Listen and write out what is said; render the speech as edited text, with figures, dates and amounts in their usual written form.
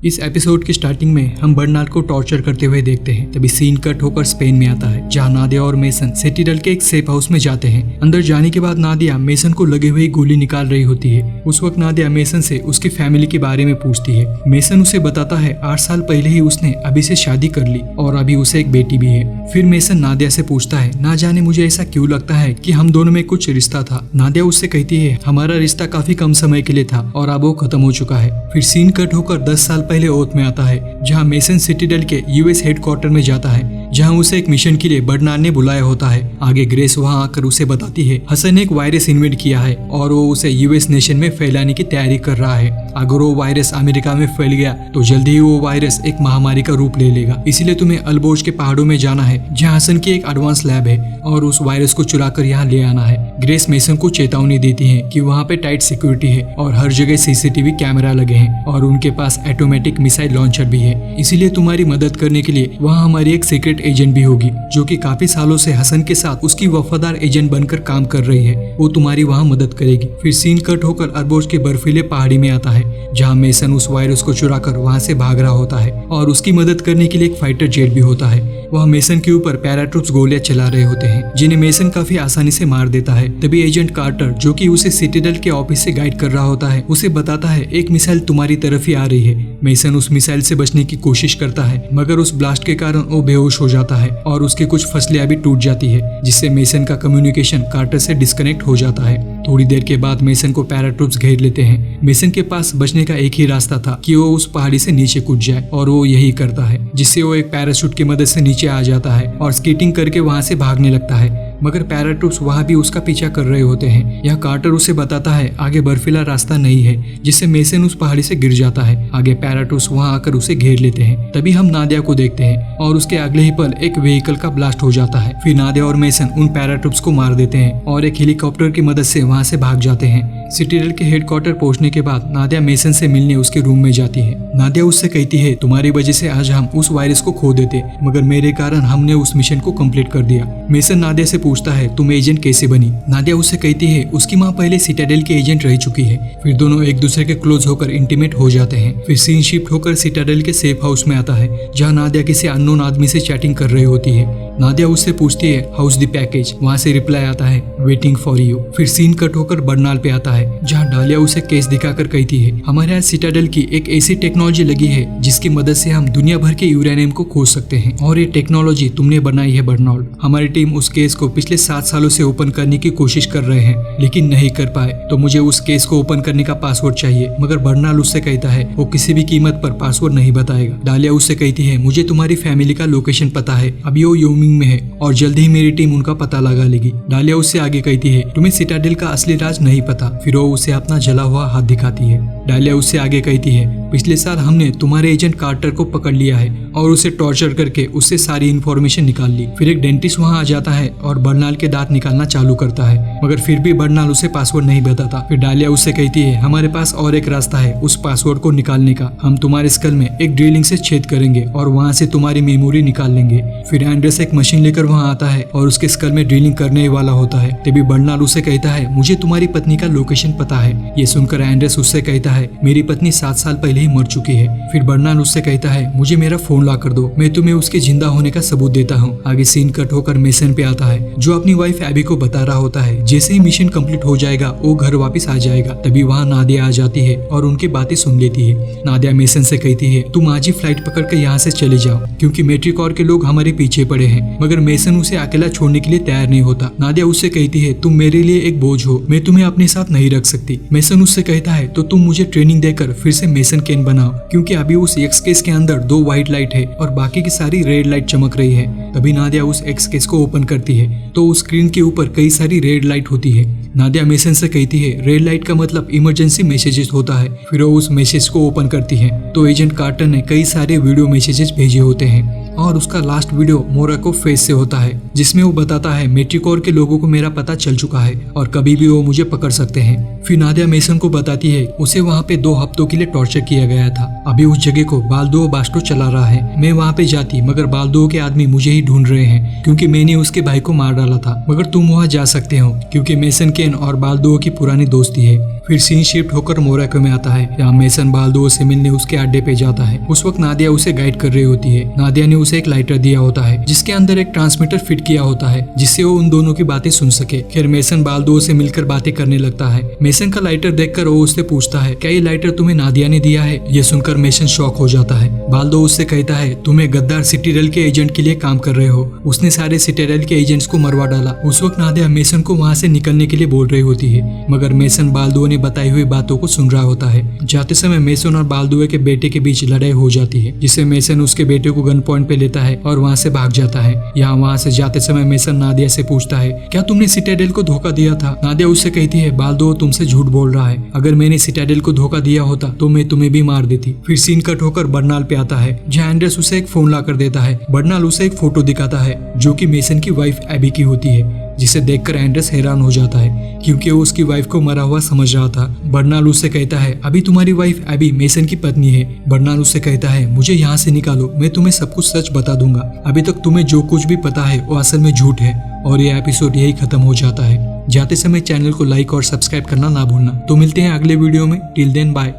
इस एपिसोड की स्टार्टिंग में हम बर्नार्ड को टॉर्चर करते हुए देखते हैं। तभी सीन कट होकर स्पेन में आता है, जहां नादिया और मेसन सिटीडल के एक सेफ हाउस में जाते हैं। अंदर जाने के बाद नादिया मेसन को लगी हुई गोली निकाल रही होती है। उस वक्त नादिया मेसन से उसकी फैमिली के बारे में पूछती है। मेसन उसे बताता है 8 साल पहले ही उसने अभी से शादी कर ली और अभी उसे एक बेटी भी है। फिर मेसन नादिया से पूछता है, ना जाने मुझे ऐसा क्यों लगता है कि हम दोनों में कुछ रिश्ता था। नादिया उससे कहती है, हमारा रिश्ता काफी कम समय के लिए था और अब वो खत्म हो चुका है। फिर सीन कट होकर 10 साल पहले ओथ में आता है, जहां मेसन सिटीडल के यूएस हेडक्वार्टर में जाता है, जहां उसे एक मिशन के लिए बर्नार्ड ने बुलाया होता है। आगे ग्रेस वहां आकर उसे बताती है हसन ने एक वायरस इन्वेंट किया है और वो उसे यूएस नेशन में फैलाने की तैयारी कर रहा है। अगर वो वायरस अमेरिका में फैल गया तो जल्दी ही वो वायरस एक महामारी का रूप ले लेगा। इसीलिए तुम्हें अल्बोर्ज के पहाड़ों में जाना है, जहाँ हसन की एक एडवांस लैब है, और उस वायरस को चुरा कर यहाँ ले आना है। ग्रेस मेसन को चेतावनी देती है कि वहाँ पे टाइट सिक्योरिटी है और हर जगह सीसीटीवी कैमरा लगे हैं और उनके पास ऑटोमेटिक मिसाइल लॉन्चर भी है। इसीलिए तुम्हारी मदद करने के लिए वहाँ हमारी एक सीक्रेट एजेंट भी होगी, जो कि काफी सालों से हसन के साथ उसकी वफादार एजेंट बनकर काम कर रही है। वो तुम्हारी वहाँ मदद करेगी। फिर सीन कट होकर अल्बोर्ज के बर्फीले पहाड़ी में आता है, जहाँ मेसन उस वायरस को चुराकर वहाँ से भाग रहा होता है और उसकी मदद करने के लिए एक फाइटर जेट भी होता है। वह मेसन के ऊपर पैराट्रूप्स गोलियां चला रहे होते हैं, जिन्हें मेसन काफी आसानी से मार देता है। तभी एजेंट कार्टर, जो कि उसे सिटीडल के ऑफिस से गाइड कर रहा होता है, उसे बताता है एक मिसाइल तुम्हारी तरफ ही आ रही है। मेसन उस मिसाइल से बचने की कोशिश करता है, मगर उस ब्लास्ट के कारण वो बेहोश हो जाता है और उसकी कुछ फसलियां भी टूट जाती है, जिससे मेसन का कम्युनिकेशन कार्टर से डिस्कनेक्ट हो जाता है। थोड़ी देर के बाद मेसन को पैराट्रूप्स घेर लेते हैं। मेसन के पास बचने का एक ही रास्ता था कि वो उस पहाड़ी से नीचे कूद जाए, और वो यही करता है, जिससे वो एक पैराशूट की मदद से नीचे आ जाता है और स्केटिंग करके वहां से भागने लगता है। मगर पैराट्रूप्स वहां भी उसका पीछा कर रहे होते हैं। यह कार्टर उसे बताता है आगे बर्फीला रास्ता नहीं है, जिससे मेसन उस पहाड़ी से गिर जाता है। आगे पैराट्रूप्स वहां आकर उसे घेर लेते हैं। तभी हम नादिया को देखते हैं और उसके अगले ही पल एक व्हीकल का ब्लास्ट हो जाता है। फिर नादिया और मेसन उन पैराट्रूप्स को मार देते हैं और एक हेलीकॉप्टर की मदद से वहां से भाग जाते हैं। सिटीडल के हेडक्वार्टर पहुंचने के बाद नादिया मेसन से मिलने उसके रूम में जाती है। नादिया उससे कहती है, तुम्हारी वजह से आज हम उस वायरस को खो देते, मगर मेरे कारण हमने उस मिशन को कंप्लीट कर दिया। मेसन नादिया से पूछता है, तुम एजेंट कैसे बनी? नादिया उससे कहती है उसकी माँ पहले सिटाडेल के एजेंट रह चुकी है। फिर दोनों एक दूसरे के क्लोज होकर इंटीमेट हो जाते हैं। फिर सीन शिफ्ट होकर सिटाडेल के सेफ हाउस में आता है, जहाँ नादिया किसी अननोन आदमी से चैटिंग कर रही होती है। नादिया उससे पूछती है हाउस द पैकेज। वहाँ से रिप्लाई आता है वेटिंग फॉर यू। फिर सीन कट होकर बर्नार्ड पे आता है, जहाँ डालिया उसे केस दिखाकर कहती है हमारे यहाँ सिटाडेल की एक ऐसी टेक्नोलॉजी लगी है जिसकी मदद से हम दुनिया भर के यूरेनियम को खोज सकते हैं, और ये टेक्नोलॉजी तुमने बनाई है बर्नार्ड। हमारी टीम उस केस को पिछले 7 सालों से ओपन करने की कोशिश कर रहे हैं, लेकिन नहीं कर पाए, तो मुझे उस केस को ओपन करने का पासवर्ड चाहिए। मगर बर्नार्ड उससे कहता है वो किसी भी कीमत पर पासवर्ड नहीं बताएगा। डालिया उससे कहती है मुझे तुम्हारी फैमिली का लोकेशन पता है, अभी वो योमिंग में है और जल्द ही मेरी टीम उनका पता लगा लेगी। डालिया उससे आगे कहती है तुम्हें सिटाडेल का असली राज नहीं पता। फिर वो उसे अपना जला हुआ हाथ दिखाती है। डालिया उससे आगे कहती है पिछले साल हमने तुम्हारे एजेंट कार्टर को पकड़ लिया है और उसे टॉर्चर करके उससे सारी इन्फॉर्मेशन निकाल ली। फिर एक डेंटिस्ट वहाँ आ जाता है और बर्नार्ड के दांत निकालना चालू करता है, मगर फिर भी बर्नार्ड उसे पासवर्ड नहीं बताता। फिर डालिया उससे कहती है हमारे पास और एक रास्ता है उस पासवर्ड को निकालने का। हम तुम्हारे स्कल में एक ड्रिलिंग से छेद करेंगे और वहाँ से तुम्हारी मेमोरी निकाल लेंगे। फिर एंड्रेस एक मशीन लेकर वहाँ आता है और उसके स्कल में ड्रिलिंग करने वाला होता है। तभी बर्नार्ड उसे कहता है मुझे तुम्हारी पत्नी का लोकेशन पता है। ये सुनकर एंड्रेस उससे कहता है मेरी पत्नी 7 साल पहले ही मर चुकी है। फिर बर्नार्ड उससे कहता है मुझे मेरा फोन ला कर दो, मैं तुम्हें उसके जिंदा होने का सबूत देता हूँ। आगे सीन कट होकर मेसन पे आता है, जो अपनी वाइफ एबी को बता रहा होता है जैसे ही मिशन कंप्लीट हो जाएगा वो घर वापस आ जाएगा। तभी वहाँ नादिया आ जाती है और उनकी बातें सुन लेती है। नादिया मेसन से कहती है तुम आज ही फ्लाइट पकड़ कर यहाँ से चले जाओ, क्योंकि मैट्रिकॉर के लोग हमारे पीछे पड़े हैं। मगर मेसन उसे अकेला छोड़ने के लिए तैयार नहीं होता। नादिया उससे कहती है तुम मेरे लिए एक बोझ हो, मैं तुम्हें अपने साथ नहीं रख सकती। मेसन उससे कहता है तो तुम मुझे ट्रेनिंग देकर फिर से मेसन केन बनाओ, क्योंकि अभी उस एक्स केस के अंदर 2 व्हाइट लाइट है और बाकी की सारी रेड लाइट चमक रही है। तभी नादिया उस एक्स केस को ओपन करती है तो उस स्क्रीन के ऊपर कई सारी रेड लाइट होती है। नादिया मेसन से कहती है रेड लाइट का मतलब इमरजेंसी मैसेजेस होता है। फिर वो उस मैसेज को ओपन करती है तो एजेंट कार्टर ने कई सारे वीडियो मैसेजेस भेजे होते हैं, और उसका लास्ट वीडियो मोराको फेस से होता है, जिसमें वो बताता है मैट्रिकॉर के लोगों को मेरा पता चल चुका है और कभी भी वो मुझे पकड़ सकते हैं। फिर नादिया मेसन को बताती है उसे वहाँ पे 2 हफ्तों के लिए टॉर्चर किया गया था। अभी उस जगह को बाल्दो बास्टो चला रहा है। मैं वहाँ पे जाती, मगर बाल्दो के आदमी मुझे ही ढूंढ रहे हैं, क्योंकि मैंने उसके भाई को मार डाला था। मगर तुम वहाँ जा सकते हो, क्योंकि मेसन केन और बाल्दो की पुरानी दोस्ती है। फिर सीन शिफ्ट होकर मोरक्को में आता है। यहाँ मेसन बाल्दो से मिलने उसके अड्डे पे जाता है। उस वक्त नादिया उसे गाइड कर रही होती है। नादिया ने उसे एक लाइटर दिया होता है जिसके अंदर एक ट्रांसमीटर फिट किया होता है जिससे वो उन दोनों की बातें सुन सके। फिर मेसन बाल्दो से मिलकर बातें करने लगता है। मेसन का लाइटर देखकर वो उससे पूछता है, क्या ये लाइटर तुम्हें नादिया ने दिया है? ये सुनकर मेसन शॉक हो जाता है। बाल्दो उससे कहता है, तुम्हें गद्दार सिटीरेल के एजेंट के लिए काम कर रहे हो। उसने सारे सिटीरेल के एजेंट्स को मरवा डाला। उस वक्त नादिया मेसन को वहाँ से निकलने के लिए बोल रही होती है, मगर मेसन बाल्दो ने बताई हुई बातों को सुन रहा होता है। जाते समय मेसन और बाल्दो के बेटे के बीच लड़ाई हो जाती है जिससे मेसन उसके बेटे को गन पॉइंट पे लेता है और वहाँ से भाग जाता है। यहाँ वहाँ से जाते समय मेसन नादिया से पूछता है, क्या तुमने सिटाडेल को धोखा दिया था? नादिया उससे कहती है, बाल्दो तुमसे झूठ बोल रहा है। अगर मैंने सिटाडेल को धोखा दिया होता तो मैं तुम्हें भी मार देती। फिर सीन कट होकर बर्नाल पे आता है जहाँ एंड्रेस उसे एक फोन ला कर देता है। बर्नाल उसे एक फोटो दिखाता है जो कि मेसन की वाइफ एबी की होती है, जिसे देखकर एंड्रेस हैरान हो जाता है क्योंकि वो उसकी वाइफ को मरा हुआ समझ रहा था। बर्नाल उससे कहता है, अभी तुम्हारी वाइफ एबी मेसन की पत्नी है। बर्नाल उससे कहता है, मुझे यहाँ से निकालो, मैं तुम्हें सब कुछ सच बता दूंगा। अभी तक तुम्हें जो कुछ भी पता है वो असल में झूठ है। और ये एपिसोड यही खत्म हो जाता है। जाते समय चैनल को लाइक और सब्सक्राइब करना ना भूलना। तो मिलते हैं अगले वीडियो में। Till then bye.